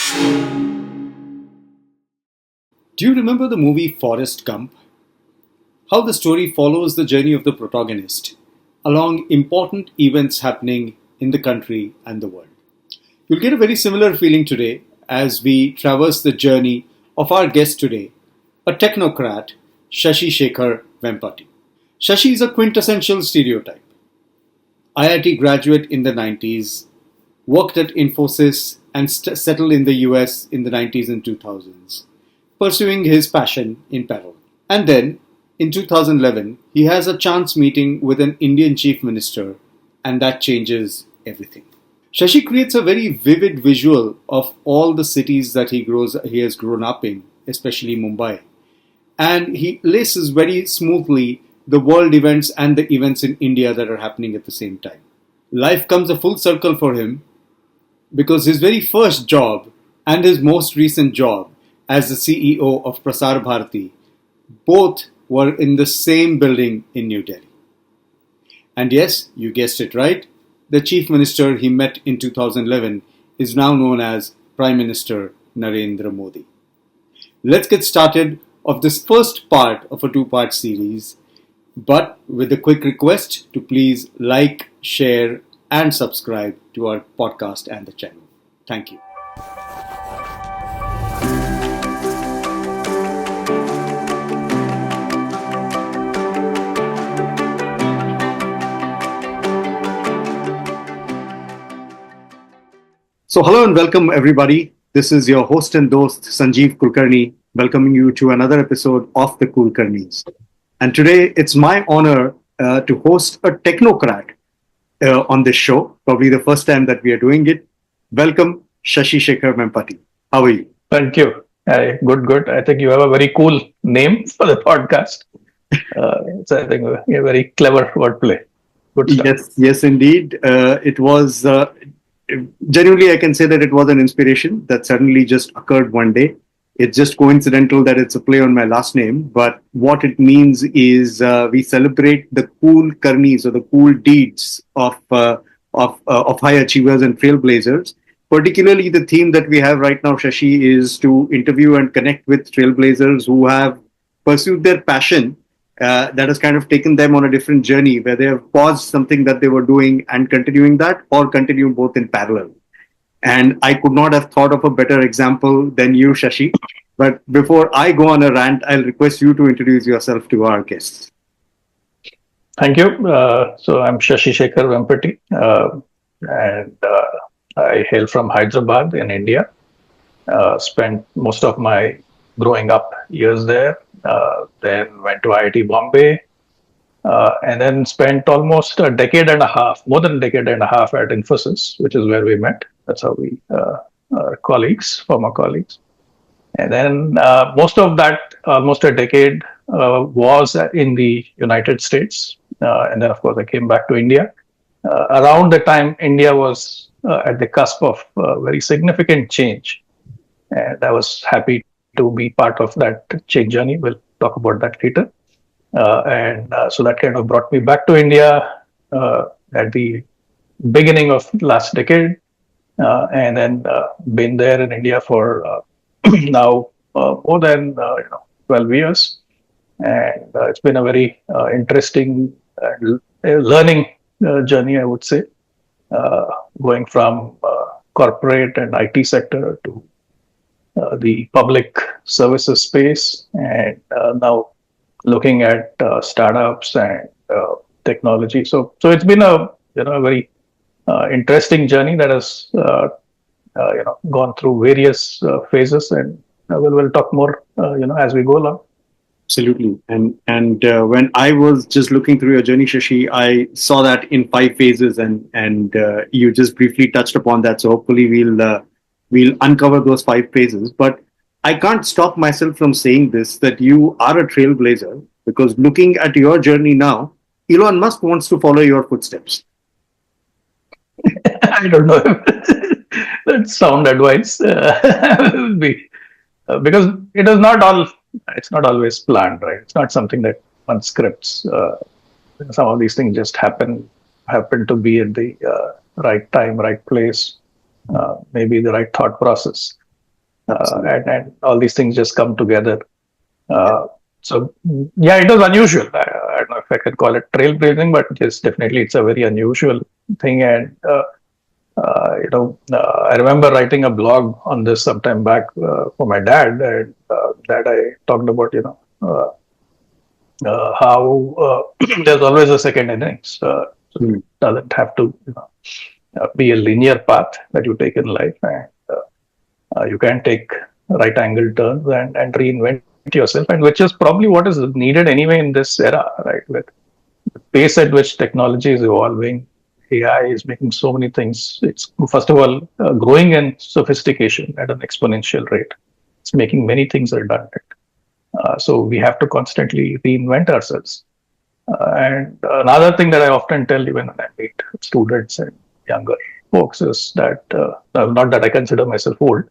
Do you remember the movie Forrest Gump? How the story follows the journey of the protagonist along important events happening in the country and the world. You'll get a very similar feeling today as we traverse the journey of our guest today, a technocrat, Shashi Shekhar Vempati. Shashi is a quintessential stereotype. IIT graduate in the 90s, worked at Infosys and settled in the US in the 90s and 2000s, pursuing his passion in parallel. And then, in 2011, he has a chance meeting with an Indian chief minister, and that changes everything. Shashi creates a very vivid visual of all the cities that he has grown up in, especially Mumbai. And he laces very smoothly the world events and the events in India that are happening at the same time. Life comes a full circle for him because his very first job and his most recent job as the CEO of Prasar Bharti both were in the same building in New Delhi. And yes, you guessed it right, the chief minister he met in 2011 is now known as Prime Minister Narendra Modi. Let's get started of this first part of a two-part series, but with a quick request to please like, share, and subscribe to our podcast and the channel. Thank you. So hello and welcome everybody. This is your host and host Sanjeev Kulkarni welcoming you to another episode of TheCoolKarnis. And today it's my honor to host a technocrat on this show, probably the first time that we are doing it. Welcome Shashi Shekhar Vempati. How are you? Thank you. Good. I think you have a very cool name for the podcast. So I think a very clever wordplay. Good stuff. Yes, indeed. It was genuinely, I can say that it was an inspiration that suddenly just occurred one day. It's just coincidental that it's a play on my last name, but what it means is we celebrate the cool karnis or the cool deeds of high achievers and trailblazers. Particularly, the theme that we have right now, Shashi, is to interview and connect with trailblazers who have pursued their passion that has kind of taken them on a different journey where they have paused something that they were doing and continuing that or continue both in parallel. And I could not have thought of a better example than you, Shashi. But before I go on a rant, I'll request you to introduce yourself to our guests. Thank you. So I'm Shashi Shekhar Vempati, and I hail from Hyderabad in India. Spent most of my growing up years there. Then went to IIT Bombay, and then spent almost a decade and a half, more than a decade and a half at Infosys, which is where we met. That's how we are colleagues, former colleagues. And then most of that, almost a decade, was in the United States. And then, of course, I came back to India. Around the time India was at the cusp of very significant change. And I was happy to be part of that change journey. We'll talk about that later. So that kind of brought me back to India at the beginning of last decade. And then been there in India for now more than 12 years. And it's been a very interesting learning journey, I would say, going from corporate and IT sector to the public services space, and now looking at startups and technology. So it's been a very interesting journey that has gone through various phases, and we'll talk more as we go along. Absolutely. And when I was just looking through your journey, Shashi, I saw that in 5 phases, and you just briefly touched upon that. So hopefully we'll uncover those 5 phases. But I can't stop myself from saying this, that you are a trailblazer, because looking at your journey now, Elon Musk wants to follow your footsteps. I don't know if that's sound advice. Because it is not all. It's not always planned, right? It's not something that one scripts. Some of these things just happen to be at the right time, right place, maybe the right thought process. and all these things just come together. So yeah, it was unusual. I don't know if I could call it trailblazing, but yes, definitely it's a very unusual thing. And I remember writing a blog on this sometime back for my dad, and that I talked about, how there's always a second innings. So it doesn't have to be a linear path that you take in life, and you can take right angle turns and reinvent yourself, and which is probably what is needed anyway in this era, right? With the pace at which technology is evolving, AI is making so many things. It's first of all growing in sophistication at an exponential rate. It's making many things redundant. So we have to constantly reinvent ourselves. And another thing that I often tell even when I meet students and younger folks is that not that I consider myself old,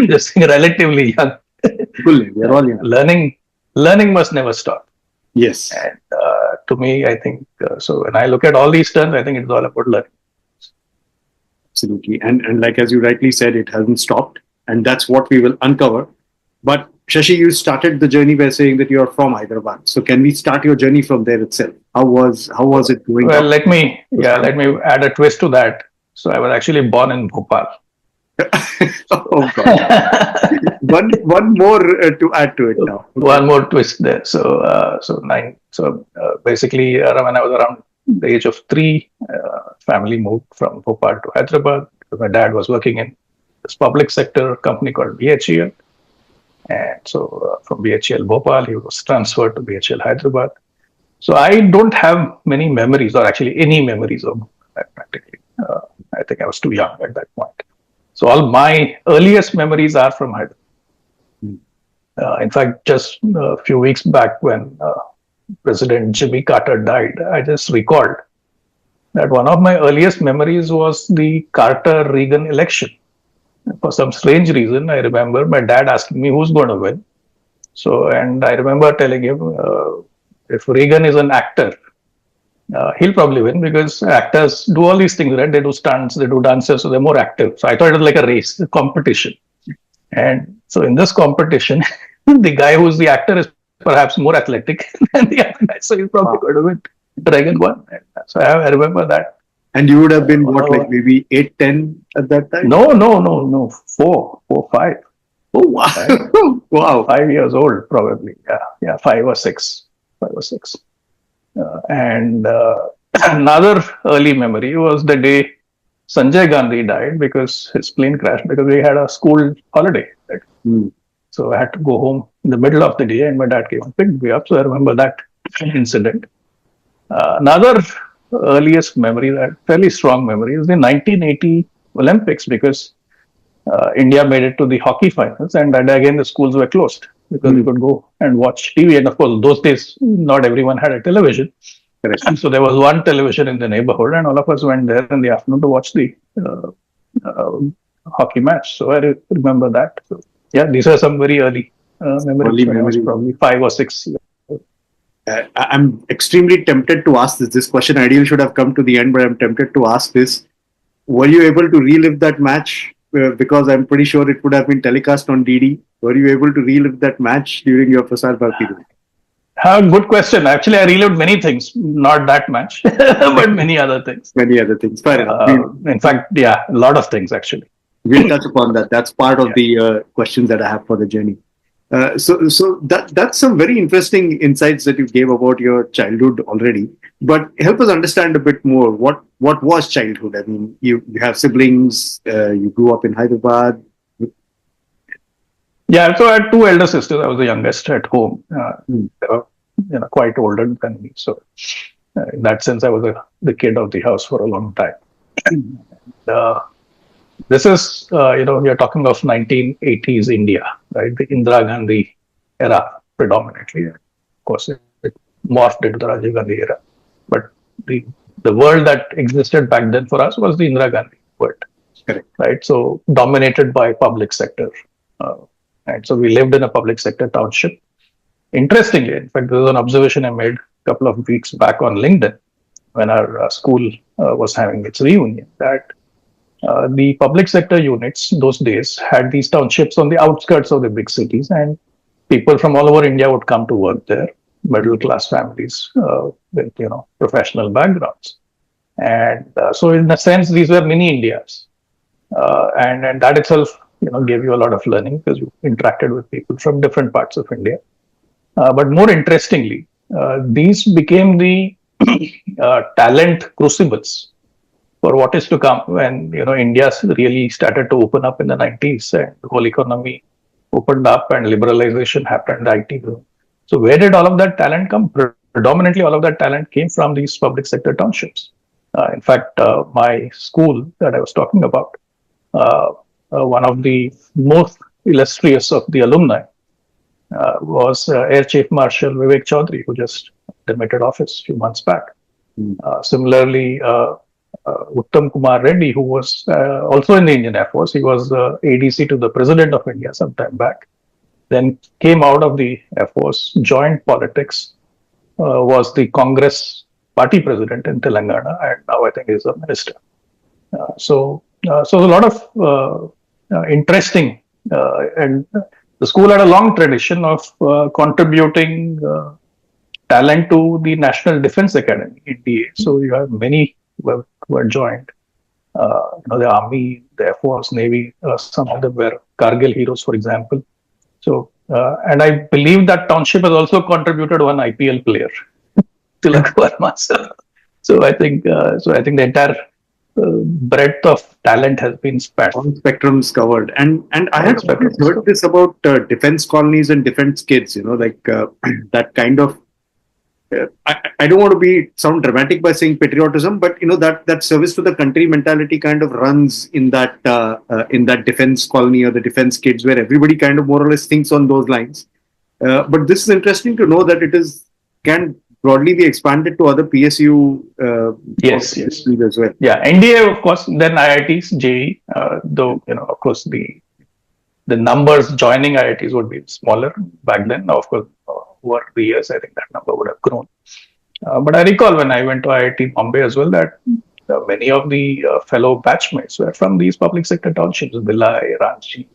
just relatively young. We're all young. Learning must never stop. Yes. And to me, I think so. When I look at all these terms, I think it's all about learning. Absolutely. And like as you rightly said, it hasn't stopped. And that's what we will uncover. But Shashi, you started the journey by saying that you're from Hyderabad. So can we start your journey from there itself? How was it going? Well, let me add a twist to that. So I was actually born in Bhopal. Oh God. one more to add to it now. Okay. One more twist there. So basically, when I was around the age of 3, family moved from Bhopal to Hyderabad. My dad was working in this public sector company called BHEL, and so from BHEL Bhopal, he was transferred to BHEL Hyderabad. So I don't have many memories, or actually any memories of that practically. I think I was too young at that point. So all my earliest memories are from Hyderabad. In fact, just a few weeks back when President Jimmy Carter died, I just recalled that one of my earliest memories was the Carter-Reagan election. For some strange reason, I remember my dad asking me who's going to win. And I remember telling him, if Reagan is an actor, he'll probably win because actors do all these things, right? They do stunts, they do dances, so they're more active. So I thought it was like a race, a competition. And so in this competition, the guy who's the actor is perhaps more athletic than the other guy. So he's probably going to win. Reagan won. So I remember that. And you would have been like maybe 8, 10 at that time? No. 4, 5. Oh, wow. Right? Wow. 5 years old, probably. Yeah, 5 or 6. And another early memory was the day Sanjay Gandhi died because his plane crashed because we had a school holiday. Right? So I had to go home in the middle of the day, and my dad came and picked me up. So I remember that incident. Another earliest memory, that fairly strong memory, is the 1980 Olympics, because India made it to the hockey finals, and again the schools were closed because you could go and watch TV. And of course, those days, not everyone had a television. And so there was one television in the neighborhood, and all of us went there in the afternoon to watch the hockey match. So I remember that. So, yeah, these are some very early memories. When I was probably 5 or 6 years. I'm extremely tempted to ask this. This question ideally should have come to the end, but I'm tempted to ask this. Were you able to relive that match? Because I'm pretty sure it would have been telecast on DD. Were you able to relive that match during your Prasar Bharti day? Good question. Actually, I relived many things, not that much, but many other things. Fair enough. In fact, a lot of things actually. We'll touch upon that. That's part of the questions that I have for the journey. So that's some very interesting insights that you gave about your childhood already. But help us understand a bit more. What was childhood? I mean, you have siblings. You grew up in Hyderabad. Yeah, so I had 2 elder sisters. I was the youngest at home. They were, quite older than me. So in that sense, I was the kid of the house for a long time. This is, you're talking of 1980s India, right? The Indira Gandhi era predominantly. Of course, it morphed into the Rajiv Gandhi era. But the world that existed back then for us was the Indira Gandhi world. Correct. Right? So dominated by public sector. And so we lived in a public sector township. Interestingly, in fact, there was an observation I made a couple of weeks back on LinkedIn when our school was having its reunion, that the public sector units those days had these townships on the outskirts of the big cities, and people from all over India would come to work there, middle class families with professional backgrounds, and so in a sense these were mini Indias, and that itself gave you a lot of learning because you interacted with people from different parts of India. But more interestingly, these became the talent crucibles for what is to come when India really started to open up in the 90s and the whole economy opened up and liberalization happened, IT grew. So where did all of that talent come? Predominantly, all of that talent came from these public sector townships. In fact, my school that I was talking about, one of the most illustrious of the alumni was Air Chief Marshal Vivek Chaudhary, who just demitted office a few months back. Similarly, Uttam Kumar Reddy, who was also in the Indian Air Force, he was ADC to the President of India some time back, then came out of the Air Force, joined politics, was the Congress party president in Telangana, and now I think is a minister. So a lot of interesting, and the school had a long tradition of contributing talent to the National Defense Academy, NDA. So you have many who have joined. The Army, the Air Force, Navy, some of them were Kargil heroes, for example. So, and I believe that township has also contributed one IPL player, Tilak Verma. So I think the entire breadth of talent has been spat. All spectrums covered. And I have heard this about defense colonies and defense kids, that kind of, I don't want to sound dramatic by saying patriotism, but that service to the country mentality kind of runs in that defense colony or the defense kids, where everybody kind of more or less thinks on those lines. But this is interesting to know that can broadly be expanded to other PSU yes as well. Yeah, NDA of course, then IITs, JE, though of course the numbers joining IITs would be smaller back then. Now, of course, over the years, I think that number would have grown. But I recall when I went to IIT Mumbai as well that many of the fellow batchmates were from these public sector townships, Bhilai, Ranchi,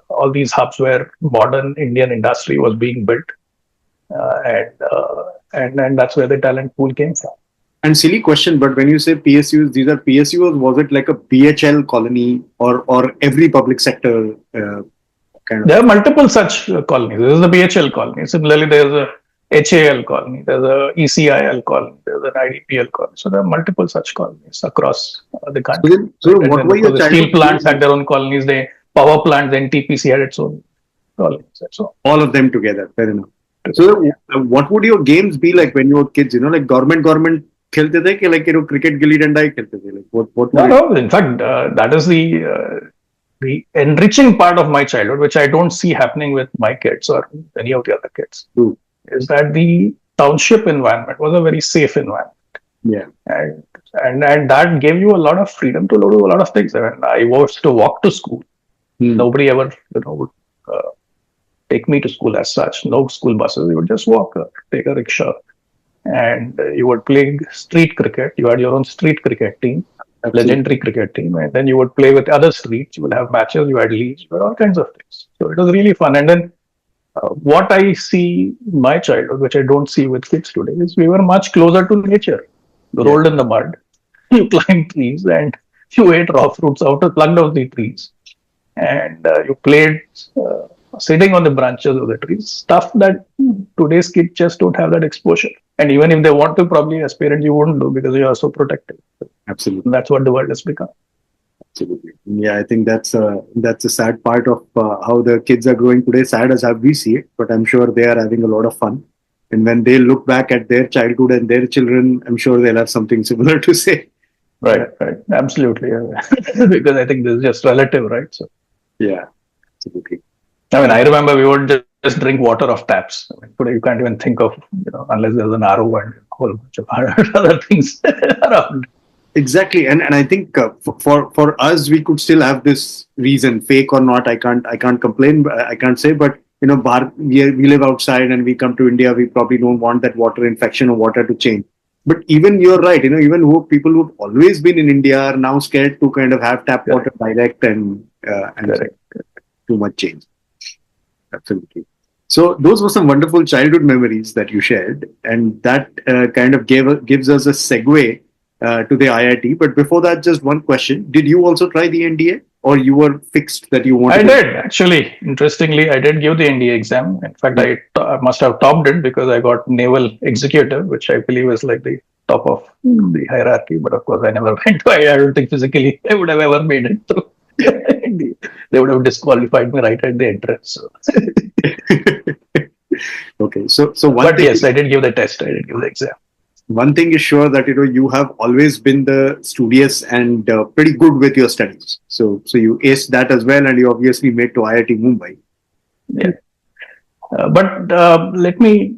all these hubs where modern Indian industry was being built, and that's where the talent pool came from. And silly question, but when you say PSUs, these are PSUs. Was it like a BHL colony or every public sector kind of? There are multiple such colonies. There is the BHL colony. Similarly, there is a HAL colony. There's a ECIL colony. There's an IDPL colony. So there are multiple such colonies across the country. So what were your steel plants had their own colonies. The power plants, the NTPC had its own colonies. So all of them together. Fair enough. So what would your games be like when you were kids? Like government खेलते थे कि like cricket gilli danda ही खेलते थे? Like what? No. In fact, that is the enriching part of my childhood, which I don't see happening with my kids or any of the other kids, is that the township environment was a very safe environment. Yeah, and that gave you a lot of freedom to do a lot of things. I mean, I was to walk to school. Nobody ever would take me to school as such. No school buses. You would just walk, take a rickshaw, and you would play street cricket. You had your own street cricket team. Legendary cricket team, and then you would play with other streets. You would have matches, you had leagues, you had all kinds of things. So it was really fun. And then what I see in my childhood, which I don't see with kids today, is we were much closer to nature. You rolled in the mud, you climbed trees, and you ate raw fruits plucked out the trees, and you played sitting on the branches of the trees. Stuff that today's kids just don't have that exposure. And even if they want to, probably as parents you wouldn't do because you are so protective. Absolutely. And that's what the world has become. Absolutely. Yeah, I think that's a sad part of how the kids are growing today. Sad as how we see it, but I'm sure they are having a lot of fun. And when they look back at their childhood and their children, I'm sure they'll have something similar to say. Right. Absolutely. Because I think this is just relative, right? So. Yeah, absolutely. I mean, I remember we would just drink water off taps. I mean, today you can't even think of, unless there's an RO and a whole bunch of other things around. Exactly, and I think for us, we could still have this reason, fake or not. I can't complain. I can't say, but we live outside and we come to India. We probably don't want that water infection or water to change. But even you're right, even people who've always been in India are now scared to kind of have tap water Correct. direct and Correct. too much change. Absolutely. So those were some wonderful childhood memories that you shared, and that kind of gives us a segue to the IIT. But before that, just one question: did you also try the NDA, or you were fixed that you want to I go? did actually. Interestingly, I did give the NDA exam. In fact, I must have topped it because I got naval executive, which I believe is like the top of the hierarchy. But of course, I never went to. I don't think physically I would have ever made it through. They would have disqualified me right at the entrance. So. Okay, so But yes, I did give the test. I did give the exam. one thing is sure that you have always been the studious and pretty good with your studies. So you aced that as well, and you obviously made to IIT Mumbai. Yeah. But let me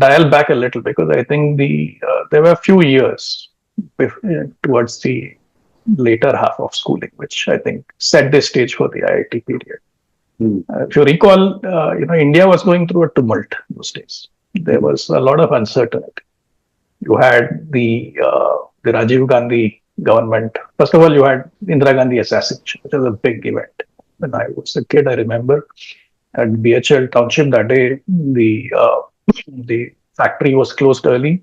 dial back a little because I think there were a few years towards the later half of schooling, which I think set the stage for the IIT period. Hmm. If you recall, India was going through a tumult those days. There Hmm. was a lot of uncertainty. You had the Rajiv Gandhi government. First of all, you had Indira Gandhi assassination, which was a big event. When I was a kid, I remember at BHL Township that day, the factory was closed early.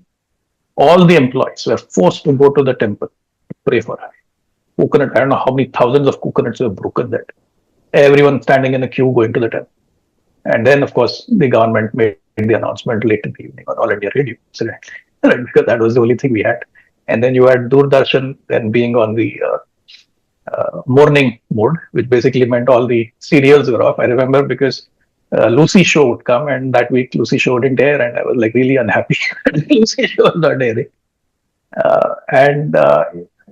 All the employees were forced to go to the temple to pray for her. Coconut, I don't know how many thousands of coconuts were broken that. Everyone standing in a queue going to the temple. And then, of course, the government made the announcement late in the evening on All India Radio, incidentally, right? Because that was the only thing we had. And then you had Doordarshan then being on the morning mode, which basically meant all the serials were off. I remember because Lucy show would come, and that week Lucy show didn't air, and I was like really unhappy. Lucy show was not airing. And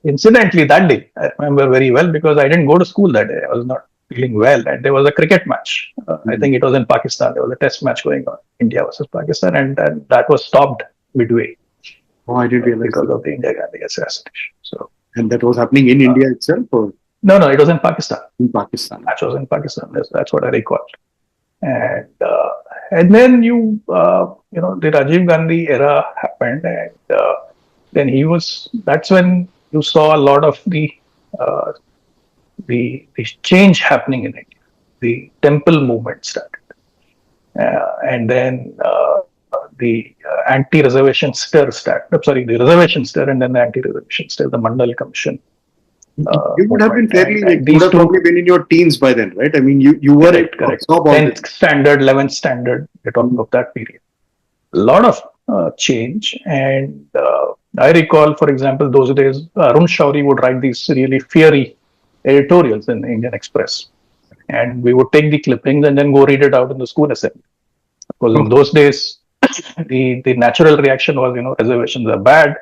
incidentally, that day I remember very well because I didn't go to school that day. I was not feeling well, and there was a cricket match. I Hmm. think it was in Pakistan. There was a test match going on, India versus Pakistan, and that was stopped midway Oh, I didn't realize because that. of the India Gandhi assassination. So And that was happening in uh, India itself or no, it was in Pakistan. in Pakistan? Match was in Pakistan. That's what I recall. And then the Rajiv Gandhi era happened, and then that's when you saw a lot of uh, the change happening in India. The temple movement started, and then the anti-reservation stir started. I'm sorry, the reservation stir, and then the anti-reservation stir, the Mandal Commission You would have movement, been fairly and like you would these have probably two. been in your teens by then, right? I mean, you were able to Correct. absorb all this. 10th standard, 11th standard. We're talking of that period. A lot of change, and I recall, for example, those days Arun Shauri would write these really fiery editorials in the Indian Express, and we would take the clippings and then go read it out in the school assembly. Because in those days, the natural reaction was, reservations are bad,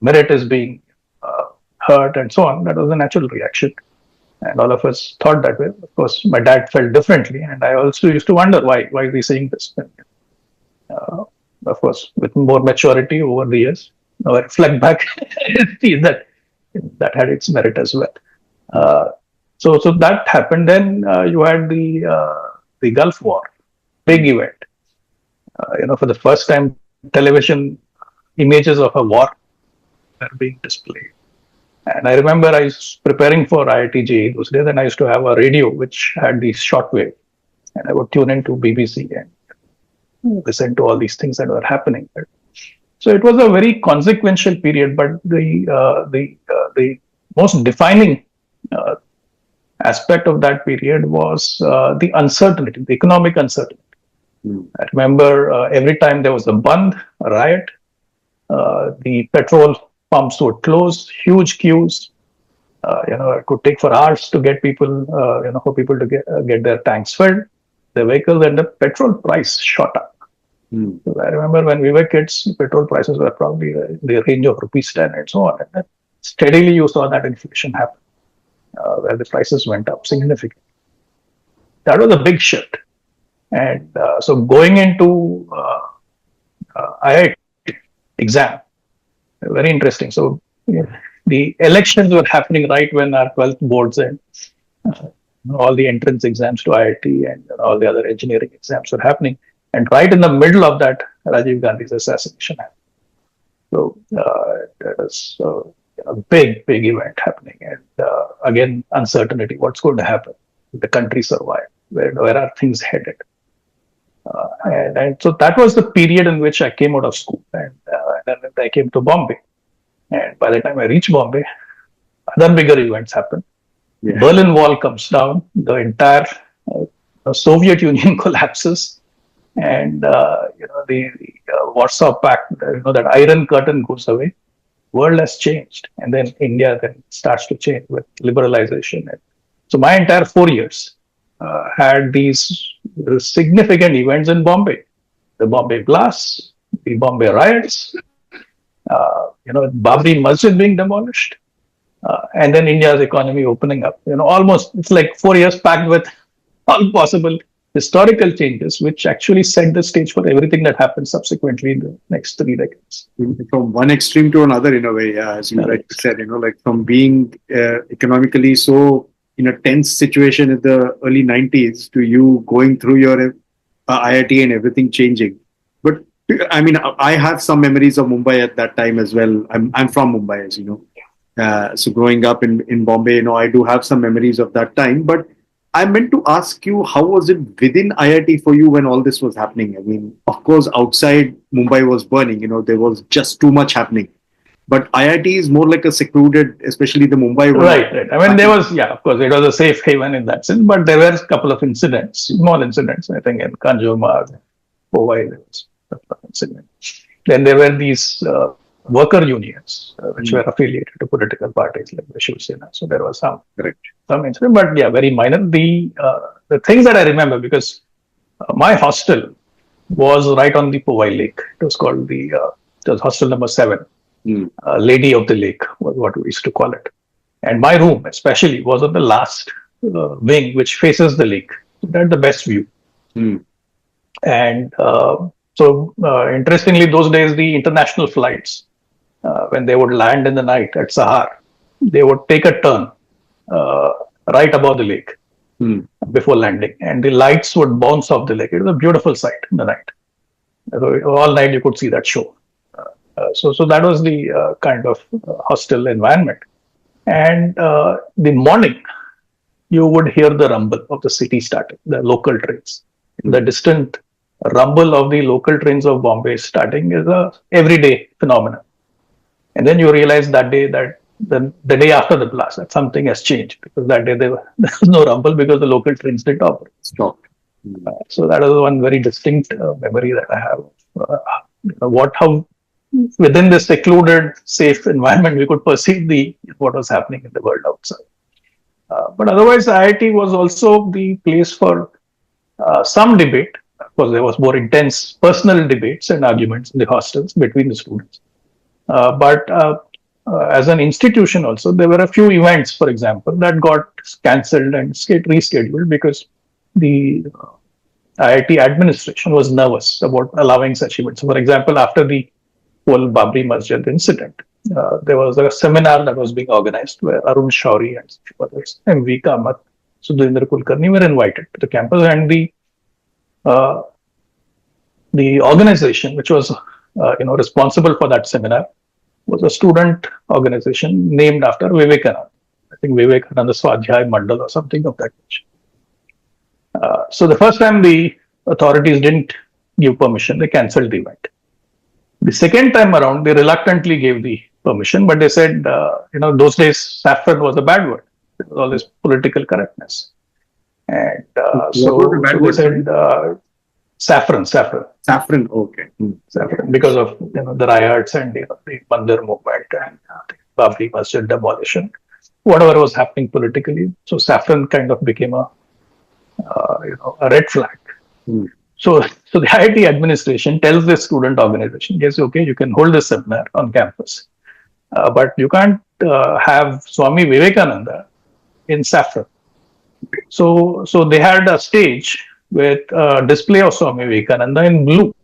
merit is being uh, hurt, and so on. That was the natural reaction, and all of us thought that way. Of course, my dad felt differently, and I also used to wonder why is he saying this. Uh, of course, with more maturity over the years, now I reflect back and see that had its merit as well. Uh, so that happened. Then you had the Gulf War, big event. For the first time, television images of a war were being displayed. And I remember I was preparing for IIT JEE those days, and I used to have a radio which had the shortwave, and I would tune into BBC and listen to all these things that were happening. So it was a very consequential period, but the most defining uh, aspect of that period was the uncertainty, the economic uncertainty. Hmm. I remember every time there was a Bandh, a riot, the petrol pumps would close, huge queues. It could take for hours to get people, for people to get their tanks filled, their vehicles, and the petrol price shot up. Hmm. So I remember when we were kids, petrol prices were probably in the range of rupees 10 and so on. And steadily, you saw that inflation happen, where the prices went up significantly. That was a big shift. And so going into IIT exam, very interesting. So the elections were happening right when our 12th boards and all the entrance exams to IIT and all the other engineering exams were happening. And right in the middle of that, Rajiv Gandhi's assassination happened. So there was a big event happening, and again uncertainty. What's going to happen? Will the country survive? Where are things headed? And so that was the period in which I came out of school, and then I came to Bombay. And by the time I reached Bombay, other bigger events happened. Yeah. Berlin Wall comes down, the entire Soviet Union collapses, and the Warsaw Pact, that Iron Curtain goes away. World has changed, and then India then starts to change with liberalization. And so my entire 4 years had these significant events in Bombay: the Bombay blasts, the Bombay riots, Babri Masjid being demolished, and then India's economy opening up. Almost it's like 4 years packed with all possible historical changes, which actually set the stage for everything that happened subsequently in the next 3 decades. From one extreme to another, in a way, as you rightly said, like from being economically so in a tense situation in the early 90s to you going through your IIT and everything changing. But I mean, I have some memories of Mumbai at that time as well. I'm from Mumbai, as you know. So growing up in Bombay, I do have some memories of that time. But I meant to ask you, how was it within IIT for you when all this was happening? I mean, of course, outside Mumbai was burning, there was just too much happening. But IIT is more like a secluded, especially the Mumbai one. Right. I mean, there was, of course, it was a safe haven in that sense, but there were a couple of incidents, small incidents, I think in Kanjurmarg, Powai, there was a couple of incidents. Then there were these worker unions, which were affiliated to political parties like the Shiv Sena. So there was some incident, but very minor. The things that I remember, because my hostel was right on the Powai Lake. It was called it was hostel number 7. Lady of the Lake was what we used to call it. And my room especially was on the last wing, which faces the lake. That had the best view. And so interestingly, those days, the international flights, when they would land in the night at Sahar, they would take a turn right above the lake before landing. And the lights would bounce off the lake. It was a beautiful sight in the night. So all night you could see that show. So that was the kind of hostile environment. And the morning, you would hear the rumble of the city starting, the local trains. The distant rumble of the local trains of Bombay starting is a everyday phenomenon. And then you realize that day that the day after the blast, that something has changed, because that day there was no rumble because the local trains didn't operate. Stopped. So that is one very distinct memory that I have. How within this secluded, safe environment, we could perceive what was happening in the world outside. But otherwise, IIT was also the place for some debate. Of course, there was more intense personal debates and arguments in the hostels between the students. But as an institution also, there were a few events, for example, that got cancelled and rescheduled because the IIT administration was nervous about allowing such events. So, for example, after the whole Babri Masjid incident, there was a seminar that was being organized where Arun Shauri and others, M.V. Kamath, TheCoolKarnis were invited to the campus, and the organization which was responsible for that seminar was a student organization named after Vivekananda. I think Vivekananda Swadhyay Mandal or something of that nature. So the first time the authorities didn't give permission, they cancelled the event. The second time around, they reluctantly gave the permission, but they said, those days saffron was a bad word. There was all this political correctness. And so they said saffron. Saffron, okay. Saffron, because of the riots and the Mandir movement and the Babri Masjid demolition, whatever was happening politically. So saffron kind of became a red flag. So the IIT administration tells the student organization, yes, okay, you can hold this seminar on campus, but you can't have Swami Vivekananda in saffron. So they had a stage with a display of Swami Vivekananda in blue.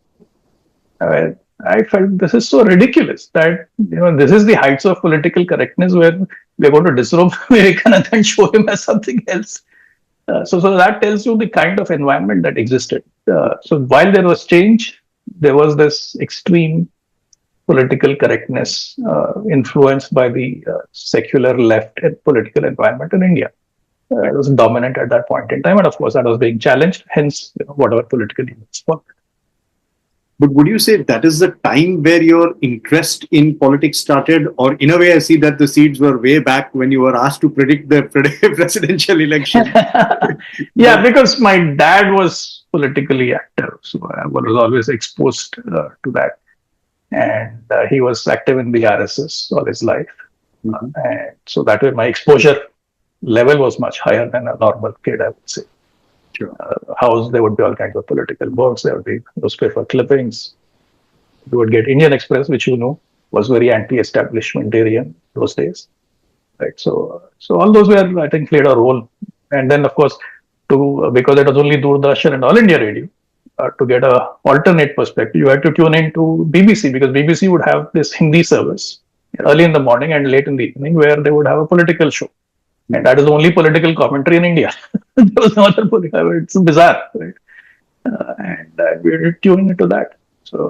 I felt this is so ridiculous that this is the heights of political correctness where we're going to disrobe Vivekananda and show him as something else. So that tells you the kind of environment that existed. So while there was change, there was this extreme political correctness influenced by the secular left political environment in India. It was dominant at that point in time, and of course, that was being challenged. Hence, whatever political events followed. But would you say that is the time where your interest in politics started? Or in a way, I see that the seeds were way back when you were asked to predict the presidential election. Yeah, because my dad was politically active, so I was always exposed to that. And he was active in the RSS all his life. And so that way my exposure level was much higher than a normal kid, I would say. Sure. House, there would be all kinds of political books, there would be newspaper clippings. You would get Indian Express, which was very anti-establishmentarian those days. Right. So all those were, I think, played a role. And then, of course, because it was only Doordarshan and All India Radio, to get a alternate perspective, you had to tune into BBC, because BBC would have this Hindi service early in the morning and late in the evening, where they would have a political show. And that is the only political commentary in India. There was no other political. It's bizarre, right? And we were tuning into that. So,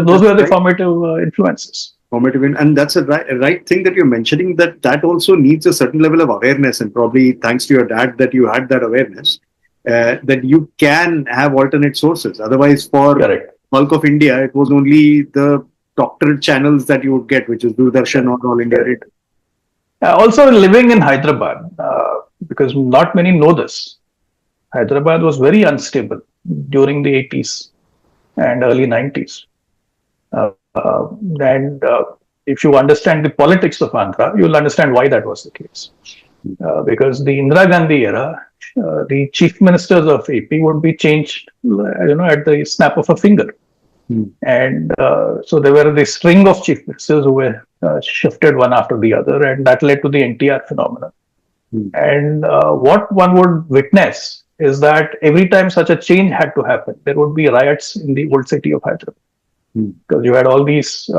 those were the formative influences. And that's a right thing that you're mentioning, that also needs a certain level of awareness, and probably thanks to your dad that you had that awareness, that you can have alternate sources. Otherwise, for bulk of India, it was only the doctored channels that you would get, which is Doordarshan or All India Radio. Also, living in Hyderabad, because not many know this, Hyderabad was very unstable during the 80s and early 90s. And if you understand the politics of Andhra, you'll understand why that was the case. Because the Indira Gandhi era, the chief ministers of AP would be changed, at the snap of a finger. And so there were this string of chief ministers who were shifted one after the other, and that led to the NTR phenomenon. And what one would witness is that every time such a change had to happen, there would be riots in the old city of Hyderabad. Because you had all these,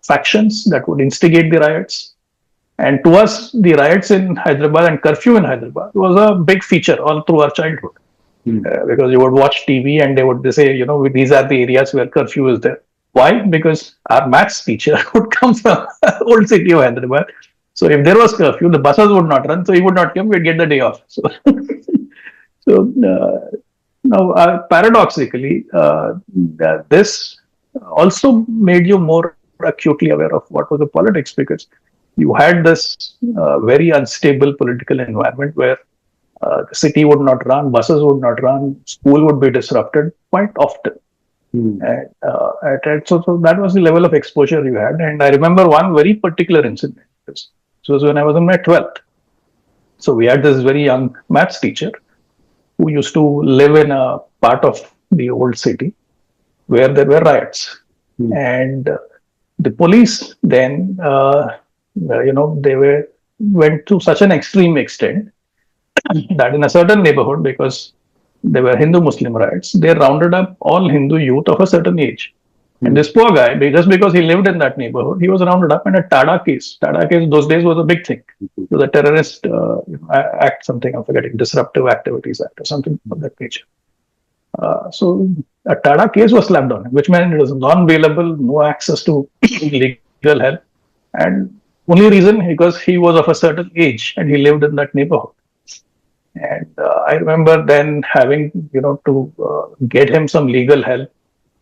factions that would instigate the riots. And to us, the riots in Hyderabad and curfew in Hyderabad was a big feature all through our childhood. Because you would watch TV and they would say, these are the areas where curfew is there. Why? Because our maths teacher would come from old city of Hyderabad. So if there was curfew, the buses would not run. So he would not come, we'd get the day off. Now, paradoxically, this also made you more acutely aware of what was the politics, because you had this very unstable political environment where the city would not run, buses would not run, school would be disrupted quite often. And so that was the level of exposure you had. And I remember one very particular incident. This was when I was in my 12th. So we had this very young maths teacher who used to live in a part of the old city where there were riots. And the police then, they went to such an extreme extent that in a certain neighborhood, because there were Hindu-Muslim riots, they rounded up all Hindu youth of a certain age. And this poor guy, just because he lived in that neighborhood, he was rounded up in a TADA case. TADA case those days was a big thing. It was a terrorist act, something I'm forgetting, Disruptive Activities Act or something of that nature. So a TADA case was slapped on him, which meant it was non-bailable, no access to legal help. And only reason because he was of a certain age and he lived in that neighborhood. And I remember then having, to get him some legal help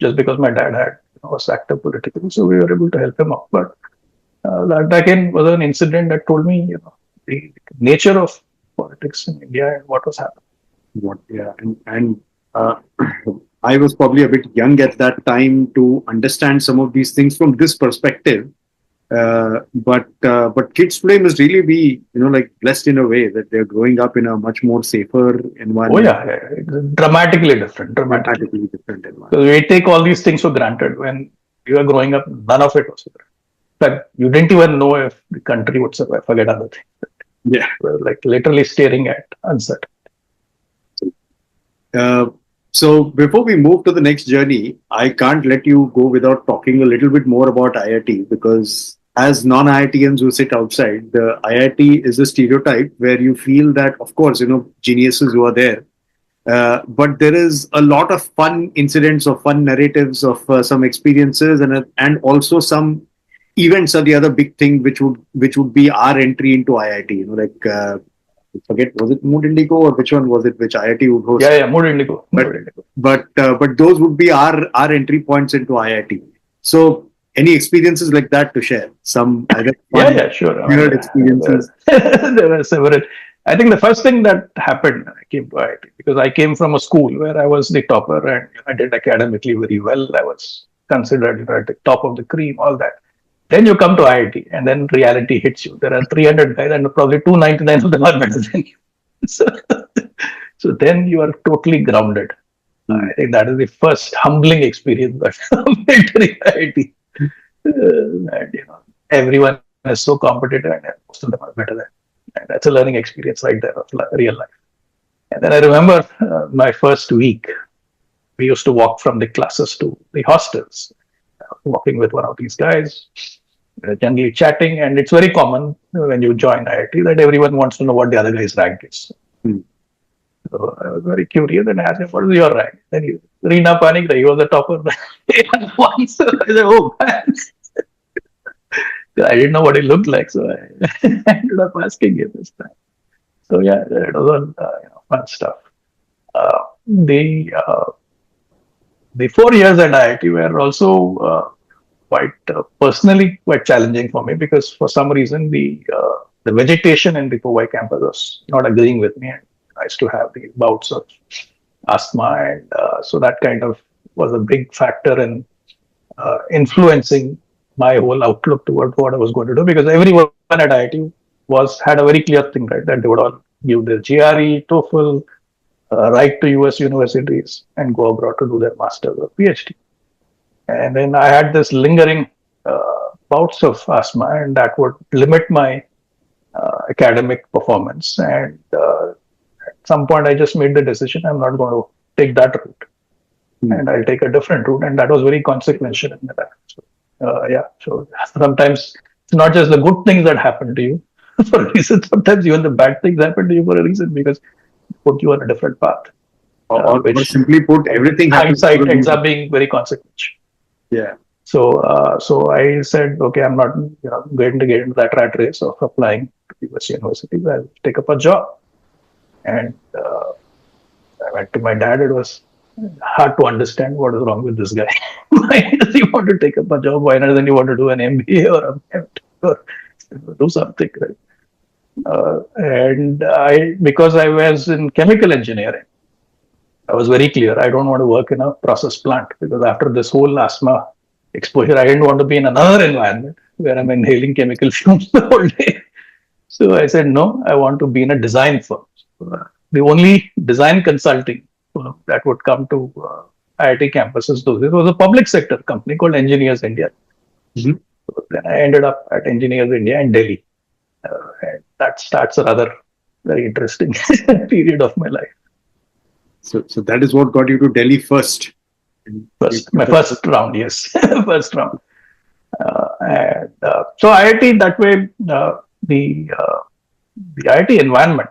just because my dad was active politically. So we were able to help him out. But that again was an incident that told me, the nature of politics in India and what was happening. And I was probably a bit young at that time to understand some of these things from this perspective. But kids today must really be, blessed in a way that they're growing up in a much more safer environment. Oh yeah, dramatically different environment. Because we take all these things for granted. When you were growing up, none of it was there. In fact, you didn't even know if the country would survive. Forget other things. Yeah, we were literally staring at uncertainty. So before we move to the next journey, I can't let you go without talking a little bit more about IIT, because as non-IITians who sit outside, the IIT is a stereotype where you feel that, of course, geniuses who are there, But there is a lot of fun incidents or fun narratives of some experiences, and also some events are the other big thing, which would be our entry into IIT. Like I forget, was it Mood Indigo or which one was it? Which IIT would host? Yeah, Mood Indigo. But Mood Indigo. but those would be our entry points into IIT. So any experiences like that to share? Some either fun, Yeah, sure. weird experiences. There were several. I think the first thing that happened when I came to IIT, because I came from a school where I was the topper and I did academically very well. I was considered at the top of the cream, all that. Then you come to IIT and then reality hits you. There are 300 guys and probably 299 of them are better than you. So, so then you are totally grounded. I think that is the first humbling experience that entering IIT. And everyone is so competitive and most of them are better than. And that's a learning experience right there of real life. And then I remember my first week, we used to walk from the classes to the hostels, walking with one of these guys, generally chatting. And it's very common when you join IIT that everyone wants to know what the other guy's rank is. So I was very curious and asked him, what is your rank? Then he, Reena Panik, he was the topper. Once I said, oh, man. I didn't know what he looked like, so I ended up asking him this time. So yeah, it was all fun stuff. The 4 years at IIT were also quite personally quite challenging for me because for some reason the vegetation in the Powai campus was not agreeing with me, and I used to have the bouts of asthma, and so that kind of was a big factor in influencing my whole outlook toward what I was going to do, because everyone at IIT had a very clear thing, right, that they would all give their GRE, TOEFL, write to US universities and go abroad to do their master's or PhD. And then I had this lingering bouts of asthma, and that would limit my academic performance. And at some point, I just made the decision I'm not going to take that route, and I'll take a different route. And that was very consequential in my life. So sometimes it's not just the good things that happen to you for a reason. Sometimes even the bad things happen to you for a reason because it put you on a different path. Or simply put, everything happens. Hindsight ends up being very consequential. Yeah. So I said, okay, I'm not going to get into that rat race of applying to US universities. I'll take up a job. And I went to my dad. It was hard to understand what is wrong with this guy. Why does he want to take up a job? Why doesn't he want to do an MBA or a MTech or do something, right? And because I was in chemical engineering, I was very clear. I don't want to work in a process plant because after this whole asthma exposure, I didn't want to be in another environment where I'm inhaling chemical fumes the whole day. So I said, no, I want to be in a design firm. So, the only design consulting that would come to IIT campuses, though, it was a public sector company called Engineers India. So then I ended up at Engineers India in Delhi. And that's another very interesting period of my life. So that is what got you to Delhi first. My first round, yes. First round. So IIT, that way, the IIT environment,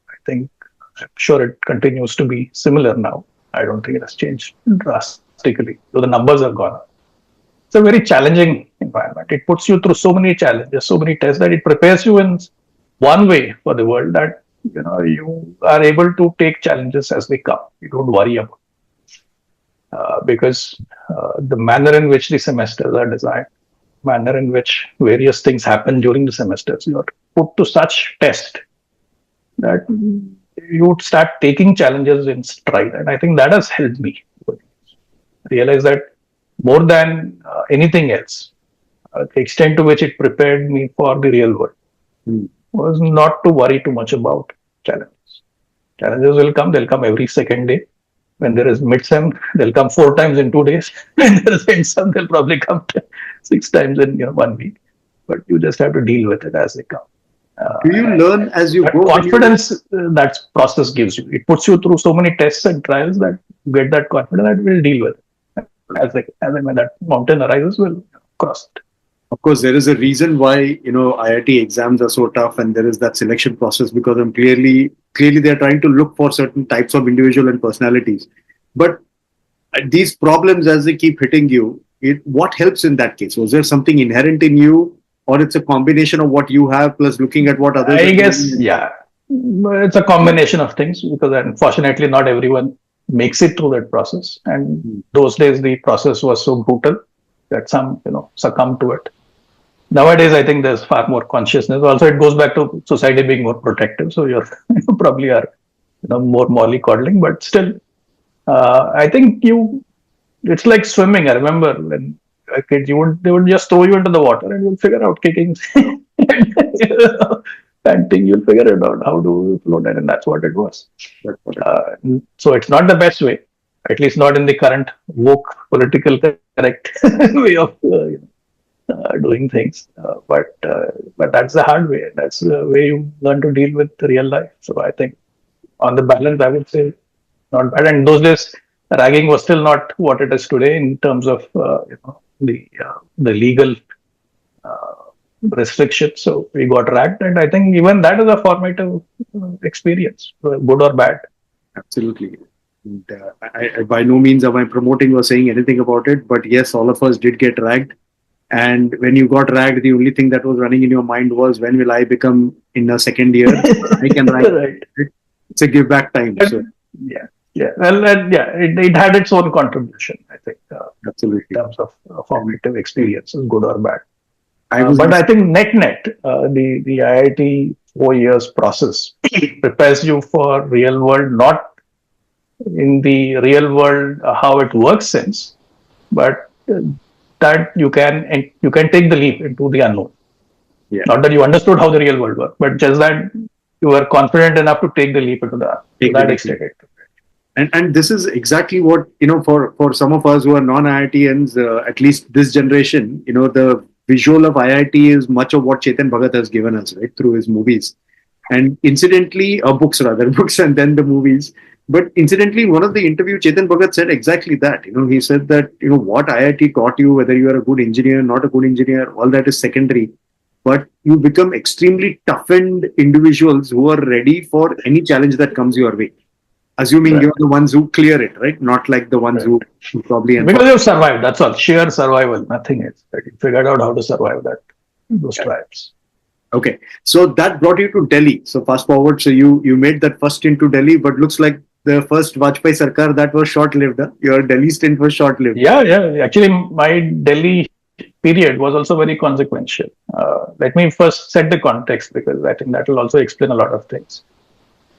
I think, I'm sure it continues to be similar now. I don't think it has changed drastically, though the numbers have gone up. It's a very challenging environment. It puts you through so many challenges, so many tests, that it prepares you in one way for the world, that you are able to take challenges as they come. You don't worry about because the manner in which the semesters are designed, manner in which various things happen during the semesters, you are put to such test that you would start taking challenges in stride. And I think that has helped me realize that more than anything else, the extent to which it prepared me for the real world was not to worry too much about challenges. Challenges will come, they'll come every second day. When there is mid-sem, they'll come 4 times in 2 days. When there is end-sem, they'll probably come 6 times in 1 week. But you just have to deal with it as they come. Do you learn as you go? Confidence that process gives you. It puts you through so many tests and trials that you get that confidence that we'll deal with it. As when that mountain arises, we'll cross it. Of course, there is a reason why IIT exams are so tough, and there is that selection process, because I'm clearly clearly they're trying to look for certain types of individual and personalities. But these problems, as they keep hitting you, what helps in that case? Was there something inherent in you, or it's a combination of what you have plus looking at what others are I guess, doing? yeah, it's a combination of things because unfortunately not everyone makes it through that process. And Hmm. those days the process was so brutal that some, succumb to it. Nowadays, I think there's far more consciousness. Also, it goes back to society being more protective. So you're you probably are, more mollycoddling, but still, I think it's like swimming. I remember when a kid, they would just throw you into the water and you'll figure out kicking, panting. You'll figure it out how to float, and that's what it was. That's what Uh, so it's not the best way, at least not in the current woke political correct way of doing things. But that's the hard way. That's the way you learn to deal with real life. So I think on the balance, I would say not bad. And those days, ragging was still not what it is today in terms of the legal uh, restrictions. So we got ragged, and I think even that is a formative experience, good or bad. Absolutely. And, by no means am I promoting or saying anything about it, but yes, all of us did get ragged. And when you got ragged, the only thing that was running in your mind was, when will I become in a second year? I can rag. Right. It's a give back time. So Yeah, yeah. Well, and yeah, it had its own contribution, I think, in absolutely. terms of formative experiences, good or bad. I was But I think net, the IIT 4 years process prepares you for real world, not in the real world how it works sense, but that you can take the leap into the unknown. Yeah. Not that you understood how the real world works, but just that you were confident enough to take the leap into to that extent. And this is exactly what, for some of us who are non-IITians, at least this generation, the visual of IIT is much of what Chetan Bhagat has given us, right, through his movies. And incidentally, books rather, books and then the movies. But incidentally, one of the interview, Chetan Bhagat said exactly that. He said that, what IIT taught you, whether you are a good engineer, not a good engineer, all that is secondary. But you become extremely toughened individuals who are ready for any challenge that comes your way. Assuming Right. you're the ones who clear it, right? Not like the ones who probably... Because you've survived, that's all. Sheer survival, nothing else. You figured out how to survive those trials. Okay. So that brought you to Delhi. So fast forward, so you made that first stint to Delhi, but looks like the first Vajpayee Sarkar, that was short-lived. Huh? Your Delhi stint was short-lived. Yeah. Actually, my Delhi period was also very consequential. Let me first set the context, because I think that will also explain a lot of things.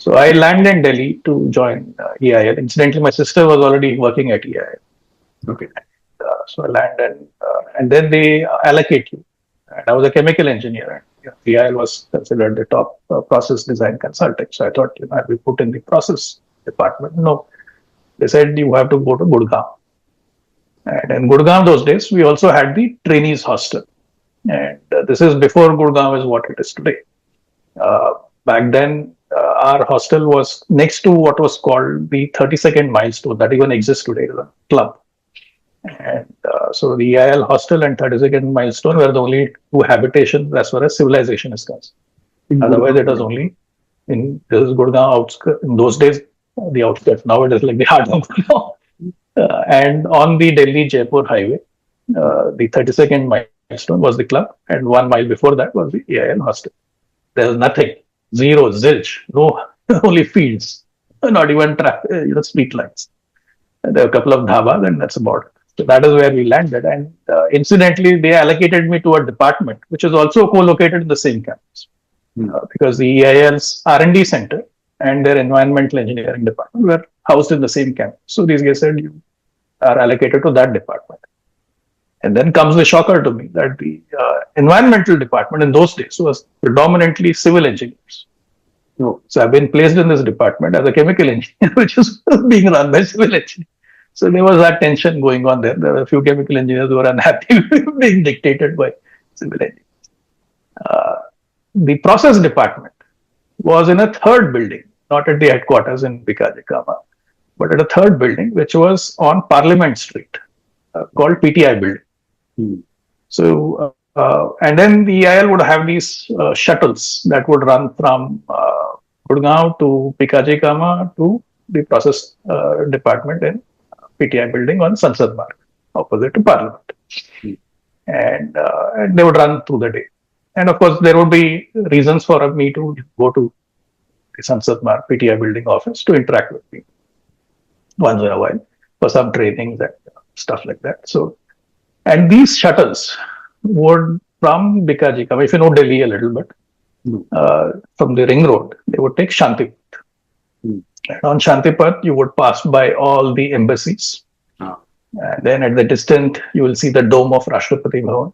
So I landed in Delhi to join EIL. Incidentally, my sister was already working at EIL. Okay. So I landed, and then they allocate you. And I was a chemical engineer, and EIL was considered the top process design consultant. So I thought, I'd be put in the process department. No, they said you have to go to Gurgaon. And in Gurgaon those days, we also had the trainees hostel. And this is before Gurgaon is what it is today. Back then, our hostel was next to what was called the 32nd milestone, that even exists today, the club. And so the EIL hostel and 32nd milestone were the only two habitations as far as civilization is concerned. Otherwise, it was only this is Gurgaon outskirts. In those days, the outskirts. Now it is like the heart of Gurgaon. And on the Delhi-Jaipur highway, the 32nd milestone was the club, and 1 mile before that was the EIL hostel. There was nothing, zero, zilch, no, only fields, not even street lights. And there were a couple of dhabas, and that's about it. So that is where we landed. And incidentally, they allocated me to a department which is also co-located in the same campus, because the EIL's R&D center and their environmental engineering department were housed in the same campus. So these guys said, you are allocated to that department. And then comes the shocker to me that the environmental department in those days was predominantly civil engineers. No. So I've been placed in this department as a chemical engineer, which is being run by civil engineers. So there was that tension going on there. There were a few chemical engineers who were unhappy being dictated by civil engineers. The process department was in a third building, not at the headquarters in Bikajikama, but at a third building, which was on Parliament Street, called PTI building. So, and then the EIL would have these shuttles that would run from Gurgaon to Pikaji Kama to the process department in PTI building on Sansad Marg, opposite to Parliament. And they would run through the day. And of course, there would be reasons for me to go to the Sansad Marg PTI building office to interact with me once in a while for some trainings and stuff like that. So, and these shuttles would from Bikaji Kama, if you know Delhi a little bit, from the ring road, they would take Shantipat. And on Shantipat, you would pass by all the embassies. And then at the distance, you will see the dome of Rashtrapati Bhavan.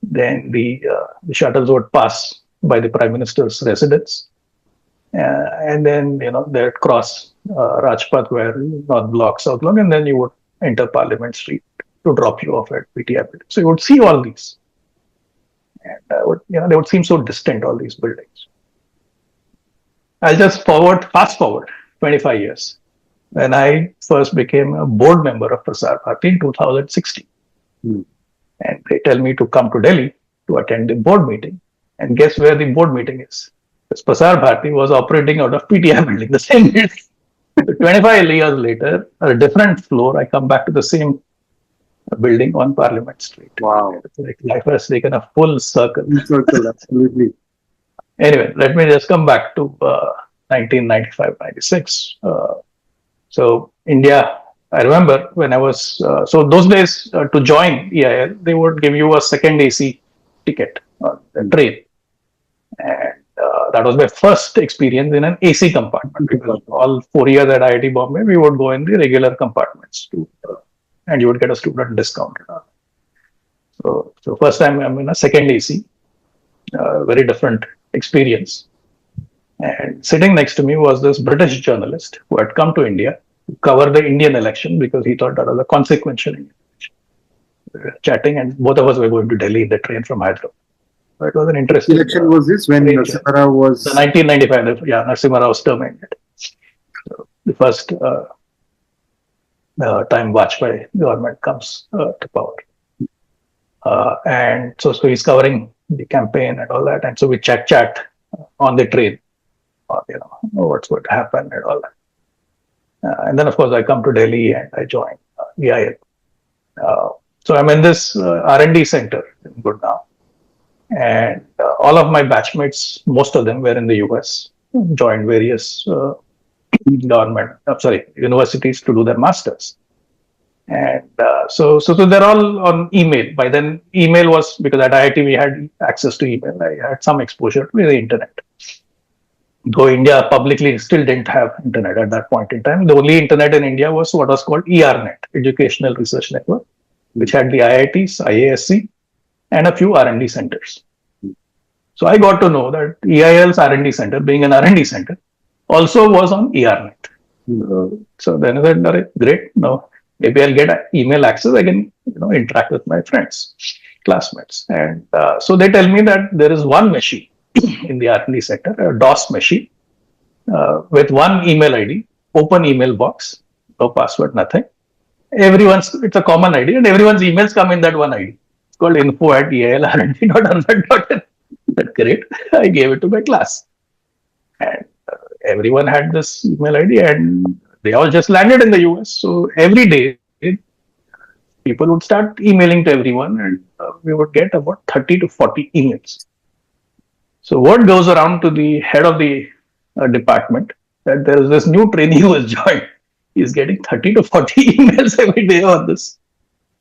Then the shuttles would pass by the Prime Minister's residence. And then, they'd cross Rajpath, where North Block, South Block, and then you would enter Parliament Street to drop you off at PTI building. So you would see all these. And they would seem so distant, all these buildings. I'll just fast forward 25 years. When I first became a board member of Prasar Bharti in 2016. And they tell me to come to Delhi to attend the board meeting. And guess where the board meeting is? Because Prasar Bharti was operating out of PTI building, the same building. 25 years later, a different floor, I come back to the same building on Parliament Street. Wow. It's like life has taken a full circle. Absolutely. Anyway, let me just come back to 1995-96. So India, I remember when I was, so those days to join EIL, they would give you a second AC ticket on the train. And that was my first experience in an AC compartment, because all 4 years at IIT Bombay, we would go in the regular compartments too, and you would get a student discount. So first time I'm in a second AC, very different experience. And sitting next to me was this British journalist who had come to India to cover the Indian election, because he thought that was a consequential Indian election. We were chatting, and both of us were going to Delhi in the train from Hyderabad. So it was an interesting election. Was this when Narasimha Rao was? The 1995, Narasimha Rao's term ended. So the first time Vajpayee government comes to power. And so he's covering the campaign and all that. And so we chat on the train, what's going to happen and all that. And then, of course, I come to Delhi and I join EIL. So I'm in this R&D center in Gurgaon. And all of my batchmates, most of them were in the US, joined various universities to do their masters. And so they're all on email. By then, email was, because at IIT we had access to email. I had some exposure to the internet. Though India publicly still didn't have internet at that point in time. The only internet in India was what was called ERNet, Educational Research Network, which had the IITs, IASC, and a few R&D centers. So I got to know that EIL's R&D center, being an R&D center, also was on ERNet. So then I said, great, now maybe I'll get email access. I can interact with my friends, classmates. And so they tell me that there is one machine in the R&D center, a DOS machine, with one email ID, open email box, no password, nothing. It's a common ID, and everyone's emails come in that one ID. It's called info@eilrnd.unfed.in. That's great. I gave it to my class. And everyone had this email ID, and they all just landed in the US. So every day, people would start emailing to everyone, and we would get about 30 to 40 emails. So word goes around to the head of the department that there is this new trainee who has joined. He's getting 30 to 40 emails every day on this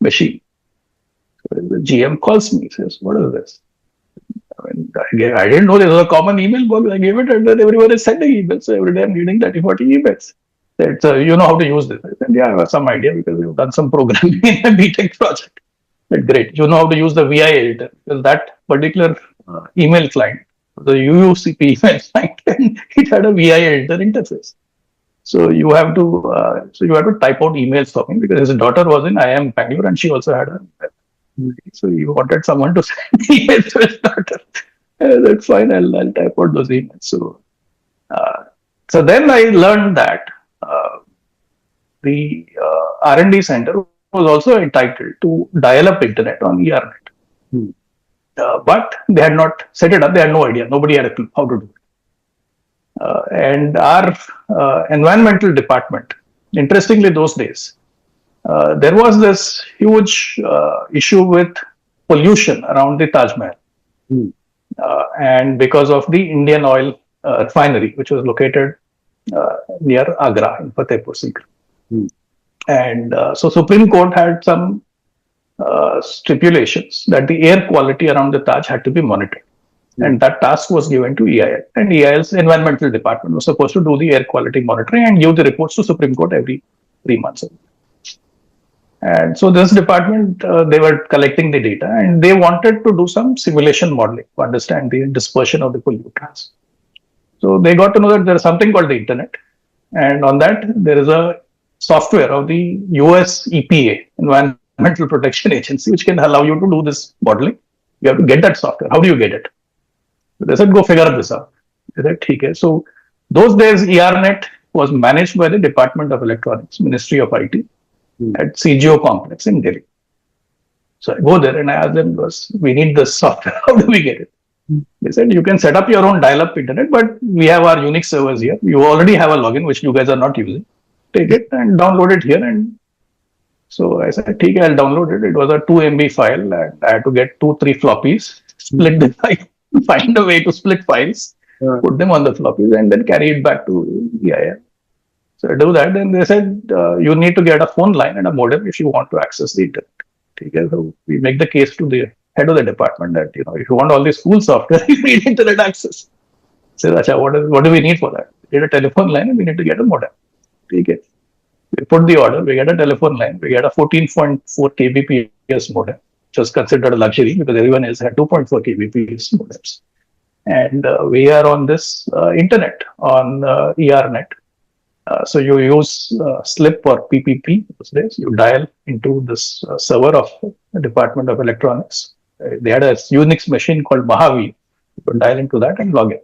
machine. So the GM calls me, says, what is this? I didn't know there was a common email box. I gave it, and then everyone is sending emails. So every day I'm getting 30, 40 emails. So you know how to use this? I said, yeah, I have some idea because we've done some programming in a BTech project. But great. You know how to use the VI editor, because that particular email client, the UUCP email client, it had a VI editor interface. So you have to type out emails for me, because his daughter was in IIM Bangalore and she also had a. So he wanted someone to send emails to his daughter. That's fine. I'll type out those emails. So then I learned that the R&D center was also entitled to dial-up internet on ERNet. But they had not set it up. They had no idea. Nobody had a clue how to do it. And our environmental department, interestingly, those days, there was this huge issue with pollution around the Taj Mahal. And because of the Indian oil refinery, which was located near Agra in Fatehpur Sikri. And so Supreme Court had some stipulations that the air quality around the Taj had to be monitored. And that task was given to EIL. And EIL's environmental department was supposed to do the air quality monitoring and give the reports to Supreme Court every 3 months. And so this department, they were collecting the data and they wanted to do some simulation modeling to understand the dispersion of the pollutants. So they got to know that there is something called the internet. And on that, there is a software of the US EPA, Environmental Protection Agency, which can allow you to do this modeling. You have to get that software. How do you get it? So they said, go figure this out. They said, okay. So those days, ERNet was managed by the Department of Electronics, Ministry of IT, at CGO complex in Delhi. So I go there and I ask them, we need this software. How do we get it? They said, you can set up your own dial-up internet, but we have our Unix servers here. You already have a login, which you guys are not using. Take it and download it here. And so I said, okay, I'll download it. It was a 2 MB file and I had to get 2-3 floppies, split the file, find a way to split files, put them on the floppies and then carry it back to EIL. So I do that. Then they said, you need to get a phone line and a modem if you want to access the internet. Okay, so we make the case to the head of the department that, if you want all the school software, you need internet access. So what do we need for that? We need a telephone line and we need to get a modem. Okay. We put the order, we get a telephone line, we get a 14.4 kbps modem, which was considered a luxury because everyone else had 2.4 kbps modems. And we are on this internet, on ERNet. So you use SLIP or PPP those days. You dial into this server of the Department of Electronics. They had a Unix machine called Mahavir. You could dial into that and log in.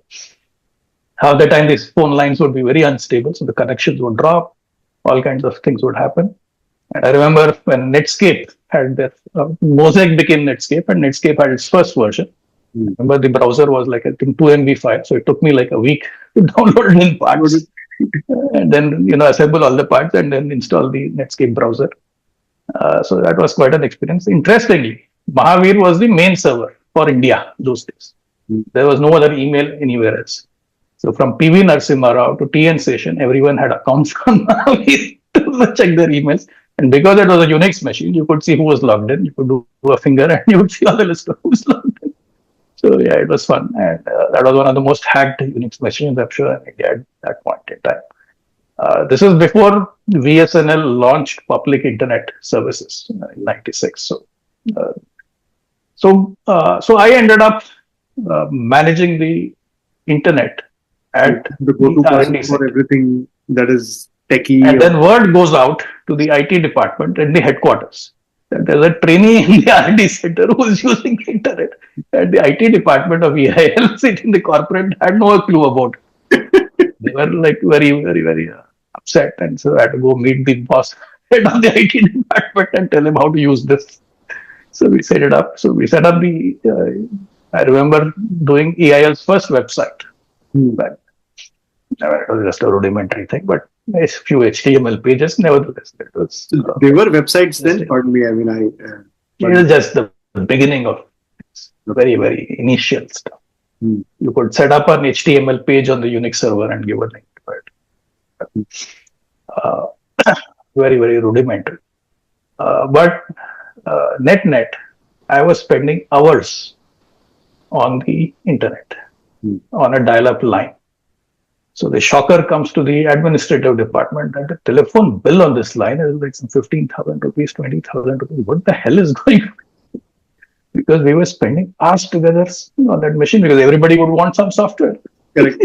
Half the time, these phone lines would be very unstable, so the connections would drop. All kinds of things would happen. And I remember when Netscape had their Mosaic became Netscape, and Netscape had its first version. Remember, the browser was like, I think, 2 MB file. So it took me like a week to download it in parts. And then, assemble all the parts and then install the Netscape browser. So that was quite an experience. Interestingly, Mahavir was the main server for India those days. There was no other email anywhere else. So from PV Narasimha Rao to TN Session, everyone had accounts on Mahavir to check their emails. And because it was a Unix machine, you could see who was logged in. You could do a finger and you would see all the list of who's logged in. So yeah, it was fun. And that was one of the most hacked Unix machines, I'm sure, in India at that point in time. This is before VSNL launched public internet services in 96. So I ended up managing the internet at the go-to person for everything that is techie. And then word goes out to the IT department and the headquarters. That there's a trainee in the R&D center who is using the internet. And the IT department of EIL sitting in the corporate had no clue about it. They were like very, very, very upset. And so I had to go meet the boss, head of the IT department, and tell him how to use this. So we set it up. So we set up I remember doing EIL's first website. But it was just a rudimentary thing, but a few HTML pages, nevertheless. It was, they were websites then, pardon me. It was just the beginning of very, very initial stuff. You could set up an HTML page on the Unix server and give a link to it. Very, very rudimentary. But net, I was spending hours on the internet, on a dial-up line. So the shocker comes to the administrative department that the telephone bill on this line is like some 15,000 rupees, 20,000 rupees. What the hell is going on? Because we were spending hours together on that machine because everybody would want some software. Correct.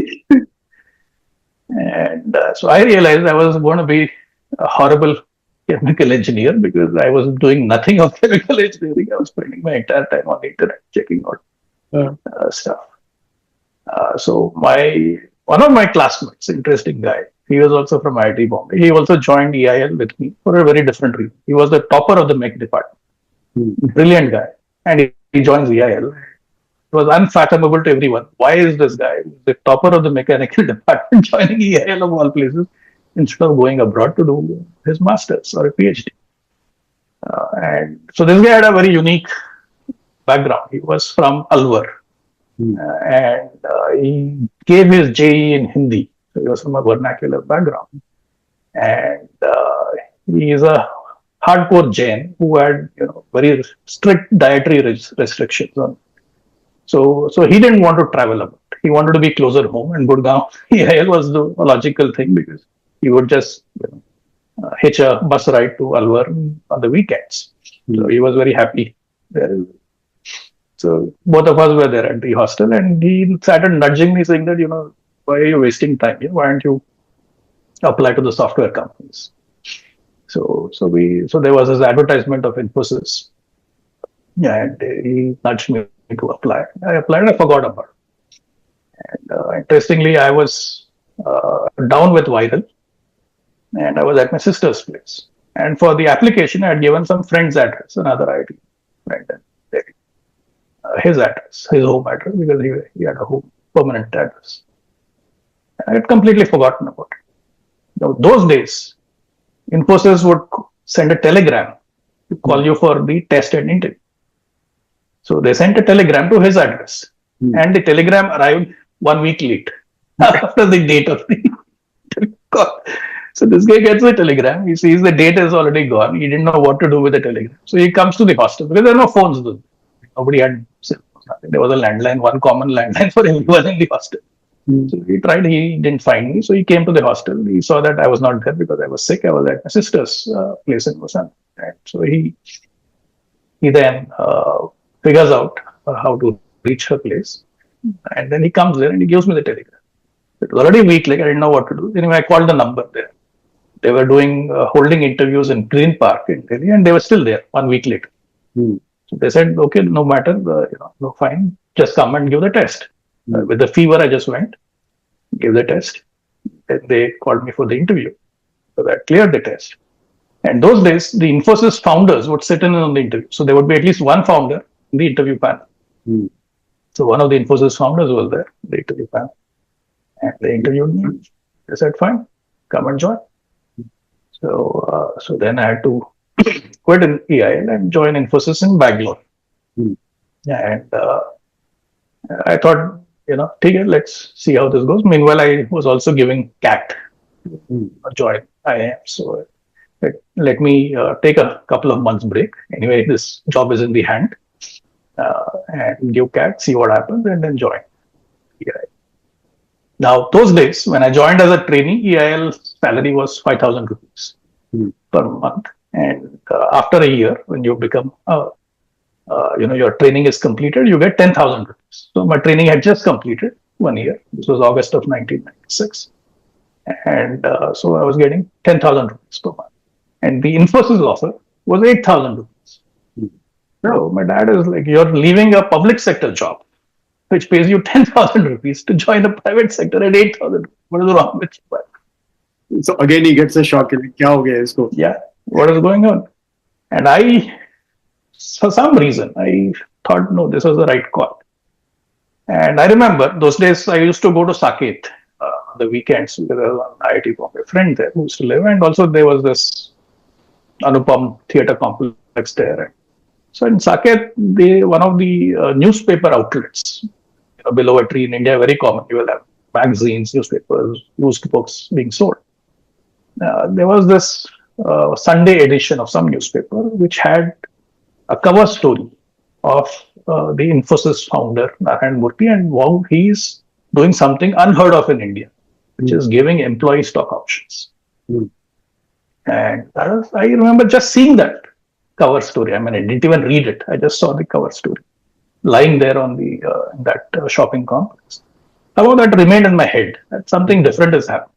And so I realized I was going to be a horrible chemical engineer because I was doing nothing of chemical engineering. I was spending my entire time on the internet checking out stuff. So one of my classmates, interesting guy, he was also from IIT Mumbai. He also joined EIL with me for a very different reason. He was the topper of the MEC department. Brilliant guy. And he joins EIL. was unfathomable to everyone. Why is this guy, the topper of the mechanical department, joining EIL of all places instead of going abroad to do his master's or a PhD? And so this guy had a very unique background. He was from Alwar, and he gave his JE in Hindi. So he was from a vernacular background, and he is a hardcore Jain who had very strict dietary restrictions on. So he didn't want to travel a lot. He wanted to be closer home, and Gurgaon EIL was the logical thing because he would just hitch a bus ride to Alwar on the weekends. So he was very happy there. So both of us were there at the hostel, and he started nudging me, saying that, why are you wasting time here? Why don't you apply to the software companies? So there was this advertisement of Infosys, and he nudged me to apply. I applied. I forgot about it. And interestingly, I was down with viral, and I was at my sister's place. And for the application, I had given some friend's address, another IIT friend, his address, his home address, because he had a home permanent address. I had completely forgotten about it. Now, those days, Infosys would send a telegram to call you for the test and interview. So they sent a telegram to his address, and the telegram arrived 1 week late after the date of the call. So this guy gets the telegram. He sees the date is already gone. He didn't know what to do with the telegram. So he comes to the hostel because there are no phones. Nobody had cell phones. There was a landline, one common landline for everyone in the hostel. So he tried. He didn't find me. So he came to the hostel. He saw that I was not there because I was sick. I was at my sister's place in Busan. And so he then figures out how to reach her place. And then he comes there and he gives me the telegram. It was already a week, like I didn't know what to do. Anyway, I called the number there. They were doing holding interviews in Green Park in Delhi, and they were still there 1 week later. So they said, okay, no matter, no fine, just come and give the test. With the fever, I just went, gave the test. Then they called me for the interview. So I cleared the test. And those days, the Infosys founders would sit in on the interview. So there would be at least one founder in the interview panel. So one of the Infosys founders was there, the interview panel. And they interviewed me. They said, fine, come and join. So then I had to quit in EIL and join Infosys in Bangalore. And I thought, let's see how this goes. Meanwhile, I was also giving CAT a join IIM. So let me take a couple of months break. Anyway, this job is in the hand. And give CAT, see what happens, and then join EIL. Now, those days, when I joined as a trainee, EIL salary was 5,000 rupees per month. And after a year, when you become, your training is completed, you get 10,000 rupees. So my training had just completed 1 year. This was August of 1996. And so I was getting 10,000 rupees per month. And the Infosys offer was 8,000 rupees. So my dad is like, you're leaving a public sector job, which pays you 10,000 rupees to join the private sector at 8,000. What is wrong with you? So again, he gets a shock. Yeah, what is going on? And for some reason, I thought, no, this was the right call. And I remember those days I used to go to Saket on the weekends because there was an IIT Mumbai friend there who used to live. And also there was this Anupam theatre complex there. So in Saket, one of the newspaper outlets below a tree in India, very common. You will have magazines, newspapers, used books being sold. There was this Sunday edition of some newspaper which had a cover story of the Infosys founder, Narendramodi, and how he's doing something unheard of in India, which is giving employee stock options. And I remember just seeing that cover story. I mean, I didn't even read it. I just saw the cover story lying there on the that shopping complex. Somehow that remained in my head that something different is happening.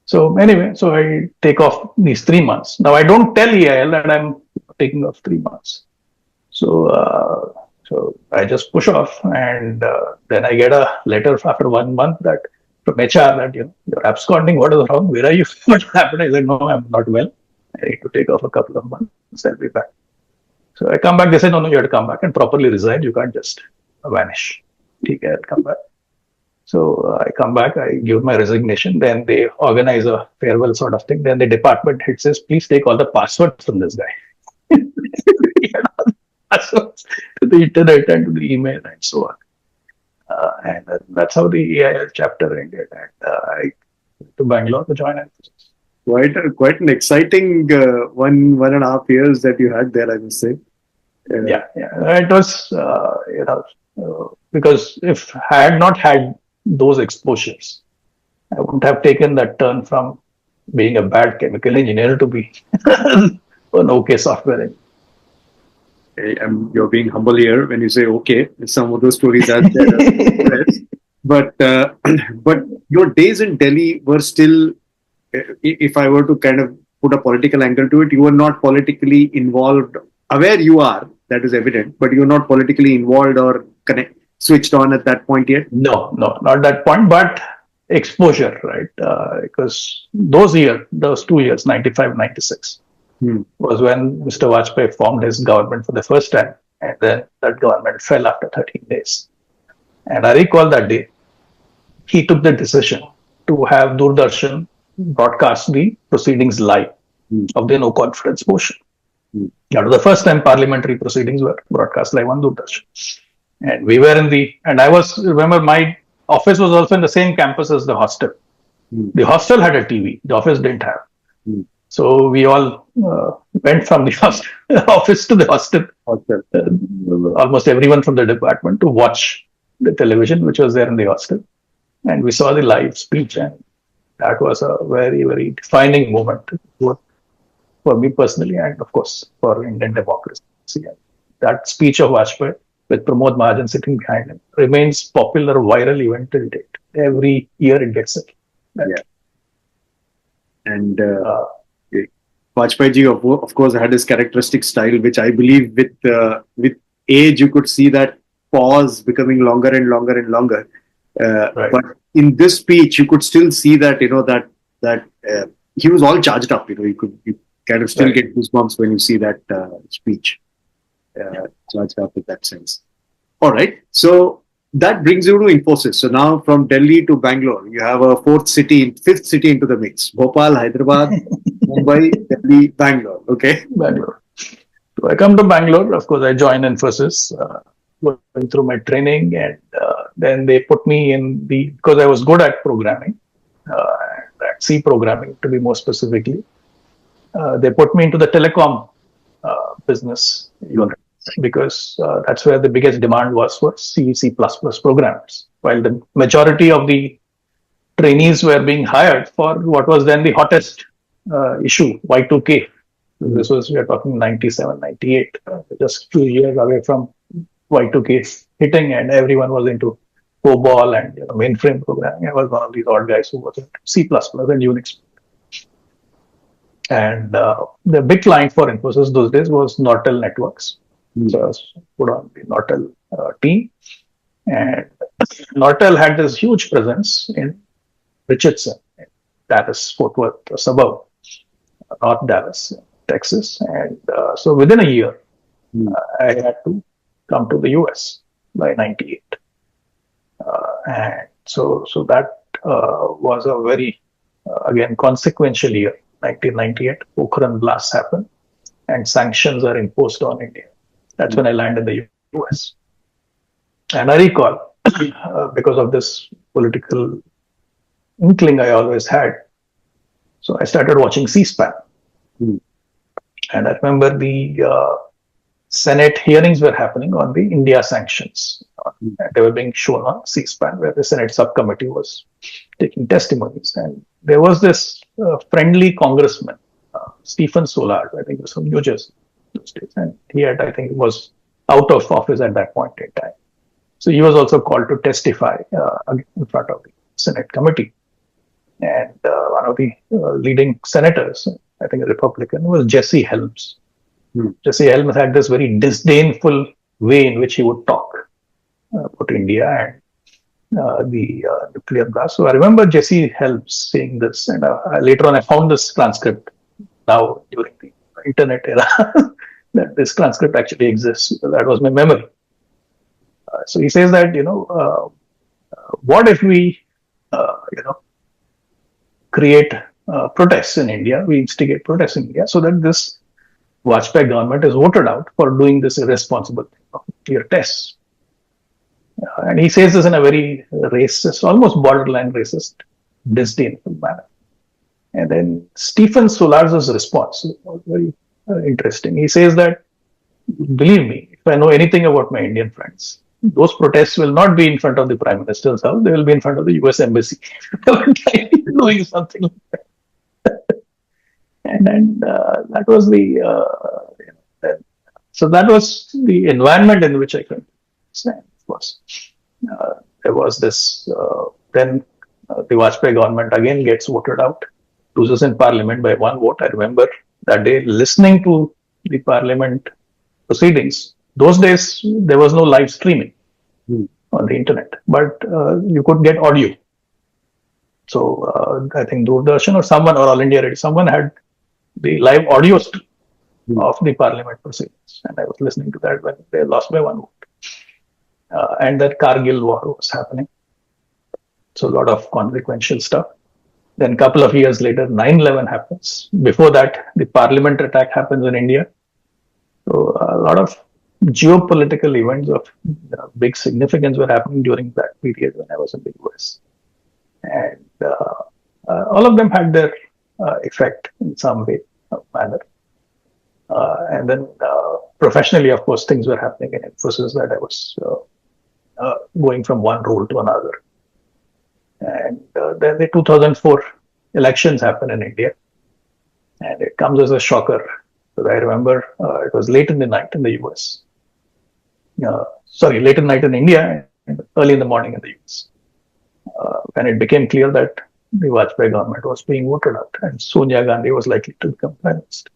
So anyway, so I take off these 3 months. Now I don't tell EIL that I'm taking off 3 months. So I just push off, and then I get a letter after 1 month that from HR that you're absconding. What is wrong? Where are you? What happened? I said, no, I'm not well. I need to take off a couple of months. I'll be back. So I come back. They said, no, you have to come back and properly resign. You can't just vanish. Okay, I'll come back. So I come back, I give my resignation. Then they organize a farewell sort of thing. Then the department head says, please take all the passwords from this guy. He had all the passwords to the internet and to the email and so on. And that's how the AIL chapter ended. And I went to Bangalore to join Infosys. Quite an exciting 1.5 years that you had there, I must say. Yeah. It was, because if I had not had those exposures, I wouldn't have taken that turn from being a bad chemical engineer to be an okay software engineer. You're being humble here when you say okay. Some of those stories are there, but your days in Delhi were still. If I were to kind of put a political angle to it, you were not politically involved. Aware you are, that is evident, but you're not politically involved or switched on at that point yet. No, not that point, but exposure, right? Because those 2 years, 95, 96. Was when Mr. Vajpayee formed his government for the first time, and then that government fell after 13 days. And I recall that day, he took the decision to have Doordarshan broadcast the proceedings live of the no confidence motion. That was the first time parliamentary proceedings were broadcast live on Doordarshan. And we were remember my office was also in the same campus as the hostel. The hostel had a TV, the office didn't have. So we all went from the office to the hostel. Almost everyone from the department to watch the television, which was there in the hostel. And we saw the live speech. And that was a very, very defining moment for me personally and, of course, for Indian democracy. And that speech of Vajpayee with Pramod Mahajan sitting behind him remains popular, viral event till date. Every year it gets it. Yeah. And Vajpayee ji, of course, had his characteristic style, which I believe with age you could see that pause becoming longer and longer and longer. Right. But in this speech, you could still see that that he was all charged up. You kind of still get goosebumps when you see that speech. Charged up with that sense. All right, so that brings you to Infosys. So now from Delhi to Bangalore, you have a fifth city into the mix. Bhopal, Hyderabad, Mumbai, Delhi, Bangalore. Okay. Bangalore. So I come to Bangalore. Of course, I joined Infosys, going through my training, and then they put me in because I was good at programming, at C programming to be more specifically. They put me into the telecom business unit because that's where the biggest demand was for C programs. While the majority of the trainees were being hired for what was then the hottest issue, Y2K. This was, we are talking 97, 98, just a few years away from Y2K hitting, and everyone was into COBOL and mainframe programming. I was one of these odd guys who was into C++ and Unix. And the big client for Infosys those days was Nortel Networks. So I was put on the Nortel team. And Nortel had this huge presence in Richardson, in Dallas, Fort Worth, a suburb, North Dallas, Texas. And so within a year, I had to come to the US by 98. And so that was a very, again, consequential year. 1998, Pokhran blasts happen and sanctions are imposed on India. That's when I landed in the US. And I recall, because of this political inkling I always had, so I started watching C-SPAN. And I remember the Senate hearings were happening on the India sanctions. They were being shown on C-SPAN, where the Senate subcommittee was taking testimonies. And there was this friendly congressman, Stephen Sollard, I think he was from New Jersey those days. And he had, I think, was out of office at that point in time. So he was also called to testify in front of the Senate committee. And one of the leading senators, I think a Republican, was Jesse Helms. Jesse Helms had this very disdainful way in which he would talk about India and the nuclear blast. So I remember Jesse Helms saying this, and later on I found this transcript now during the internet era. that this transcript actually exists. That was my memory. So he says that, what if we, create protests in India, we instigate protests in India so that this Vajpayee government is voted out for doing this irresponsible thing of nuclear tests. And he says this in a very racist, almost borderline racist, disdainful manner. And then Stephen Solar's response was very interesting. He says that, believe me, if I know anything about my Indian friends, those protests will not be in front of the Prime Minister's house, they will be in front of the US Embassy. Doing something like that. And then that was so that was the environment in which I could stand. There was this, then the Vajpayee government again gets voted out, loses in parliament by one vote. I remember that day listening to the parliament proceedings. Those days, there was no live streaming on the internet, but you could get audio. So I think Doordarshan or someone, or All India Radio, someone had the live audio stream of the parliament proceedings. And I was listening to that when they lost by one vote. And that Kargil war was happening. So a lot of consequential stuff. Then a couple of years later, 9/11 happens. Before that, the parliament attack happens in India. So a lot of geopolitical events of big significance were happening during that period when I was in the US. And all of them had their effect in some way or manner. And then professionally, of course, things were happening in Infosys that I was going from one role to another. And then the 2004 elections happened in India. And it comes as a shocker. Because I remember it was late in the night in the US. Late in the night in India and early in the morning in the US. When it became clear that the Vajpayee government was being voted out and Sonia Gandhi was likely to become prime minister.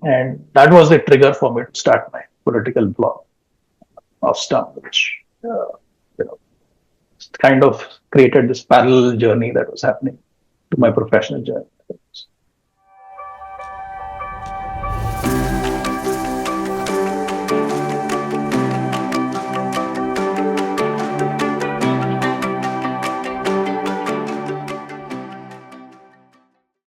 And that was the trigger for me to start my political blog, Offstumped, which kind of created this parallel journey that was happening to my professional journey.